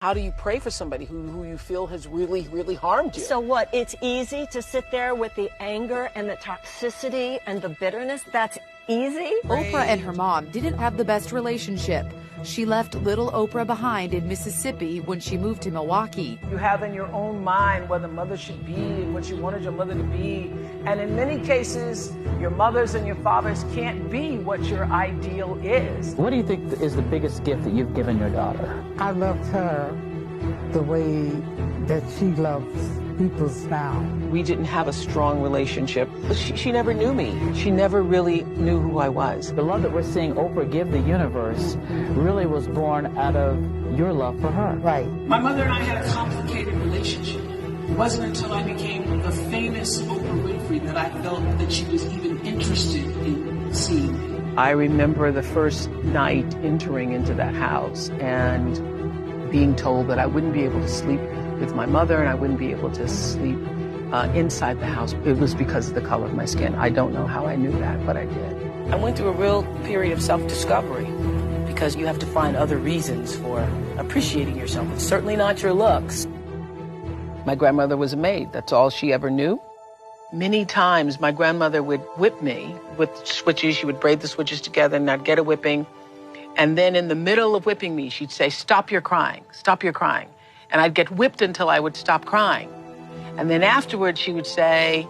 How do you pray for somebody who you feel has really, really harmed you? So what, it's easy to sit there with the anger and the toxicity and the bitterness? That's easy? Oprah and her mom didn't have the best relationship. She left little Oprah behind in Mississippi when she moved to Milwaukee. You have in your own mind what a mother should be and what you wanted your mother to be. And in many cases, your mothers and your fathers can't be what your ideal is. What do you think is the biggest gift that you've given your daughter? I loved her the way that she loves people now. We didn't have a strong relationship. She never knew me. She never really knew who I was. The love that we're seeing Oprah give the universe really was born out of your love for her. Right. My mother and I had a complicated relationship. It wasn't until I became the famous Oprah Winfrey that I felt that she was even interested in seeing me. I remember the first night entering into that house and being told that I wouldn't be able to sleep with my mother and I wouldn't be able to sleep inside the house. It was because of the color of my skin. I don't know how I knew that, but I did. I went through a real period of self-discovery because you have to find other reasons for appreciating yourself. It's certainly not your looks. My grandmother was a maid. That's all she ever knew. Many times my grandmother would whip me with switches. She would braid the switches together and I'd get a whipping. And then in the middle of whipping me, she'd say, "Stop your crying, stop your crying." And I'd get whipped until I would stop crying. And then afterwards, she would say,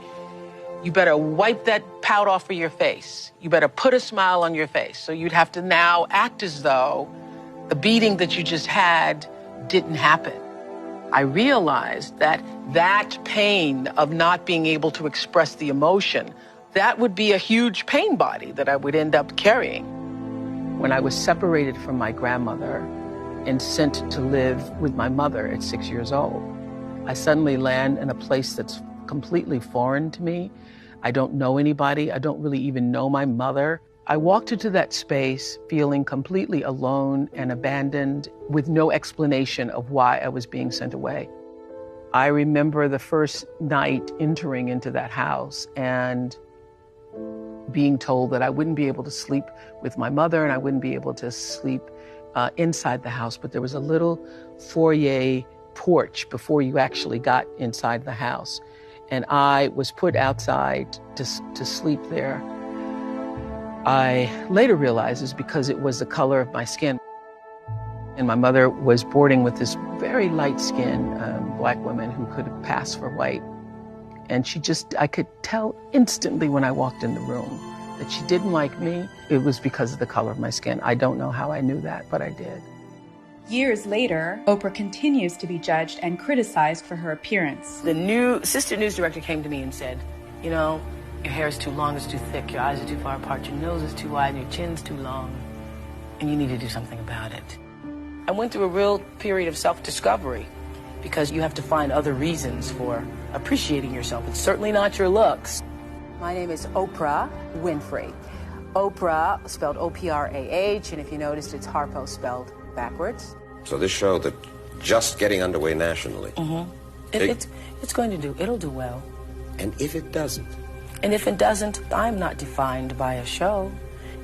"You better wipe that pout off of your face. You better put a smile on your face." So you'd have to now act as though the beating that you just had didn't happen. I realized that that pain of not being able to express the emotion, that would be a huge pain body that I would end up carrying. When I was separated from my grandmother and sent to live with my mother at 6 years old, I suddenly land in a place that's completely foreign to me. I don't know anybody. I don't really even know my mother. I walked into that space feeling completely alone and abandoned with no explanation of why I was being sent away. I remember the first night entering into that house and being told that I wouldn't be able to sleep with my mother and I wouldn't be able to sleep inside the house, but there was a little foyer porch before you actually got inside the house. And I was put outside to sleep there. I later realized it's because it was the color of my skin. And my mother was boarding with this very light-skinned black woman who could pass for white. And I could tell instantly when I walked in the room that she didn't like me. It was because of the color of my skin. I don't know how I knew that, but I did. Years later, Oprah continues to be judged and criticized for her appearance. The new assistant news director came to me and said, "You know, your hair is too long, it's too thick, your eyes are too far apart, your nose is too wide, and your chin's too long, and you need to do something about it." I went through a real period of self-discovery because you have to find other reasons for appreciating yourself. It's certainly not your looks. My name is Oprah Winfrey. Oprah spelled O-P-R-A-H, and if you noticed, it's Harpo spelled backwards. So this show that just getting underway nationally. Mm-hmm. It's going to do. It'll do well. And if it doesn't? And if it doesn't, I'm not defined by a show.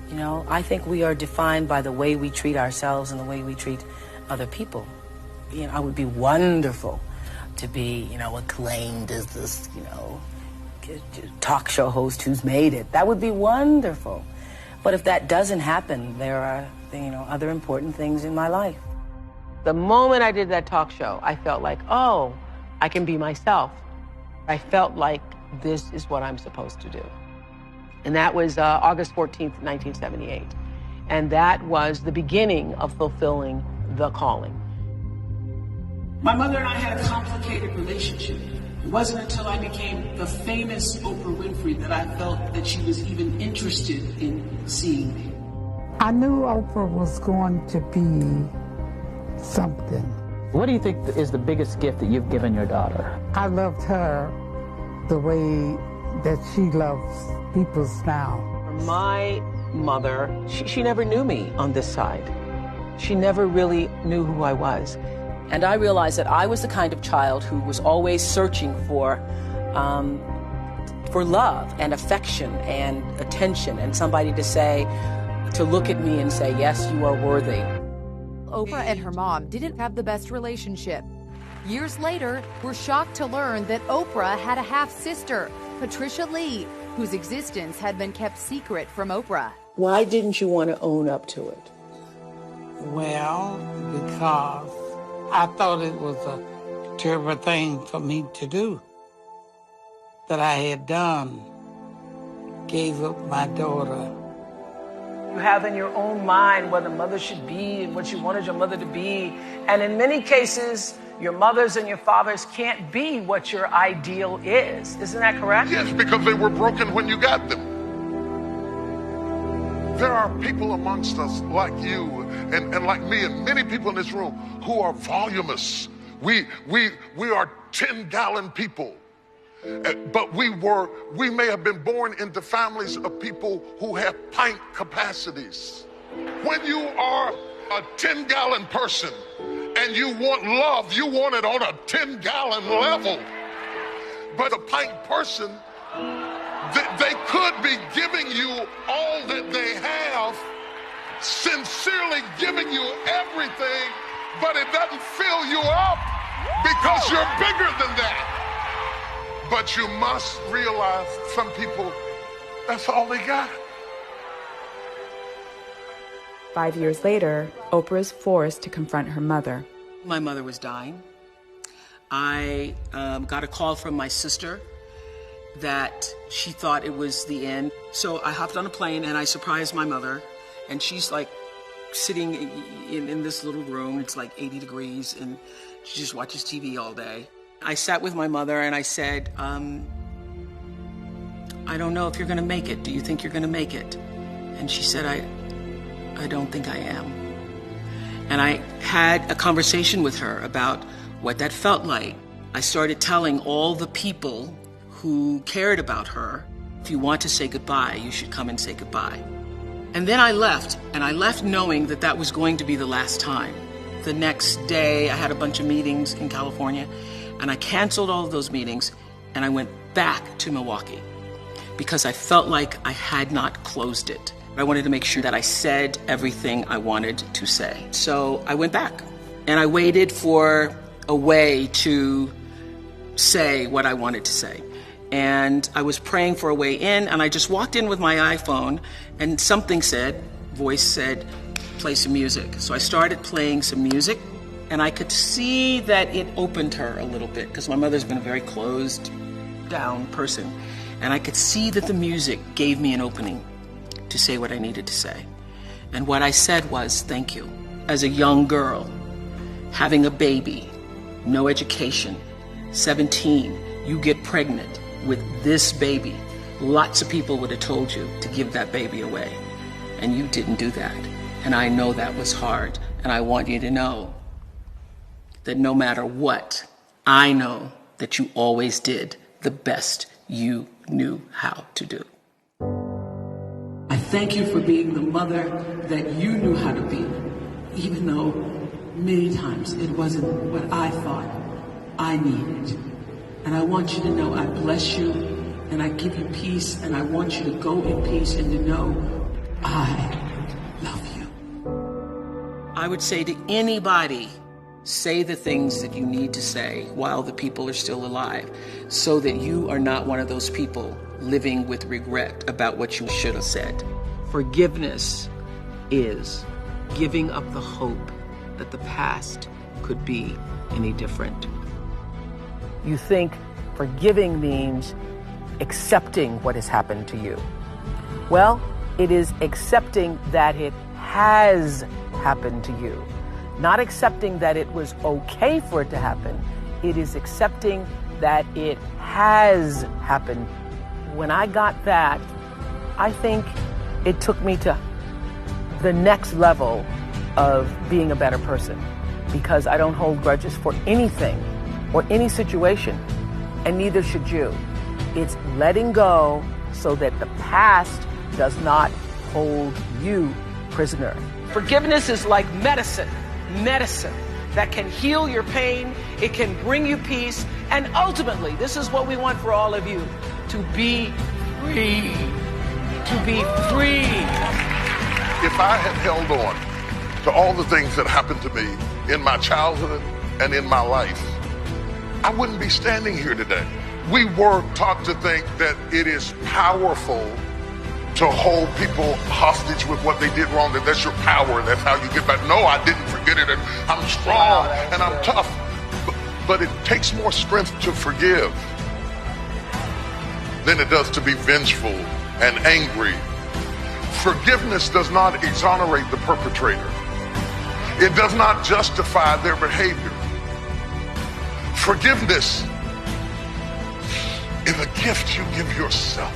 You know, I think we are defined by the way we treat ourselves and the way we treat other people. You know, it would be wonderful to be, acclaimed as this, talk show host who's made it. That would be wonderful. But if that doesn't happen, there are, other important things in my life. The moment I did that talk show, I felt like, oh, I can be myself. I felt like this is what I'm supposed to do. And that was August 14th, 1978. And that was the beginning of fulfilling the calling. My mother and I had a complicated relationship. It wasn't until I became the famous Oprah Winfrey that I felt that she was even interested in seeing me. I knew Oprah was going to be something. What do you think is the biggest gift that you've given your daughter? I loved her the way that she loves people now. My mother, she never knew me on this side. She never really knew who I was. And I realized that I was the kind of child who was always searching for love and affection and attention and somebody to look at me and say, yes, you are worthy. Oprah and her mom didn't have the best relationship. Years later, we're shocked to learn that Oprah had a half-sister, Patricia Lee, whose existence had been kept secret from Oprah. Why didn't you want to own up to it? Well, because I thought it was a terrible thing for me to do, that I had done, gave up my daughter. You have in your own mind what a mother should be and what you wanted your mother to be. And in many cases, your mothers and your fathers can't be what your ideal is. Isn't that correct? Yes, because they were broken when you got them. There are people amongst us like you and like me and many people in this room who are voluminous. We are 10-gallon people. But we may have been born into families of people who have pint capacities. When you are a 10-gallon person and you want love, you want it on a 10-gallon level. But a pint person, they could be giving you all that they have, sincerely giving you everything, but it doesn't fill you up because you're bigger than that. But you must realize some people, that's all they got. 5 years later, Oprah is forced to confront her mother. My mother was dying. I got a call from my sister that she thought it was the end. So I hopped on a plane and I surprised my mother. And she's like sitting in this little room. It's like 80 degrees and she just watches TV all day. I sat with my mother and I said, I don't know if you're going to make it. Do you think you're going to make it? And she said, I don't think I am. And I had a conversation with her about what that felt like. I started telling all the people who cared about her, if you want to say goodbye, you should come and say goodbye. And then I left, and I left knowing that that was going to be the last time. The next day, I had a bunch of meetings in California, and I canceled all of those meetings, and I went back to Milwaukee because I felt like I had not closed it. I wanted to make sure that I said everything I wanted to say. So I went back, and I waited for a way to say what I wanted to say. And I was praying for a way in, and I just walked in with my iPhone, and something said, voice said, play some music. So I started playing some music, and I could see that it opened her a little bit, because my mother's been a very closed down person. And I could see that the music gave me an opening to say what I needed to say. And what I said was, thank you. As a young girl, having a baby, no education, 17, you get pregnant with this baby. Lots of people would have told you to give that baby away. And you didn't do that. And I know that was hard. And I want you to know that no matter what, I know that you always did the best you knew how to do. I thank you for being the mother that you knew how to be, even though many times it wasn't what I thought I needed. And I want you to know I bless you and I give you peace, and I want you to go in peace and to know I love you. I would say to anybody, say the things that you need to say while the people are still alive, so that you are not one of those people living with regret about what you should have said. Forgiveness is giving up the hope that the past could be any different. You think forgiving means accepting what has happened to you. Well, it is accepting that it has happened to you. Not accepting that it was okay for it to happen. It is accepting that it has happened. When I got that, I think it took me to the next level of being a better person, because I don't hold grudges for anything or any situation, and neither should you. It's letting go so that the past does not hold you prisoner. Forgiveness is like medicine that can heal your pain, it can bring you peace, and ultimately, this is what we want for all of you, to be free. To be free. If I had held on to all the things that happened to me in my childhood and in my life, I wouldn't be standing here today. We were taught to think that it is powerful to hold people hostage with what they did wrong, that that's your power, that's how you get back. No, I didn't forget it, and I'm strong, and I'm tough. But it takes more strength to forgive than it does to be vengeful and angry. Forgiveness does not exonerate the perpetrator. It does not justify their behavior. Forgiveness is a gift you give yourself.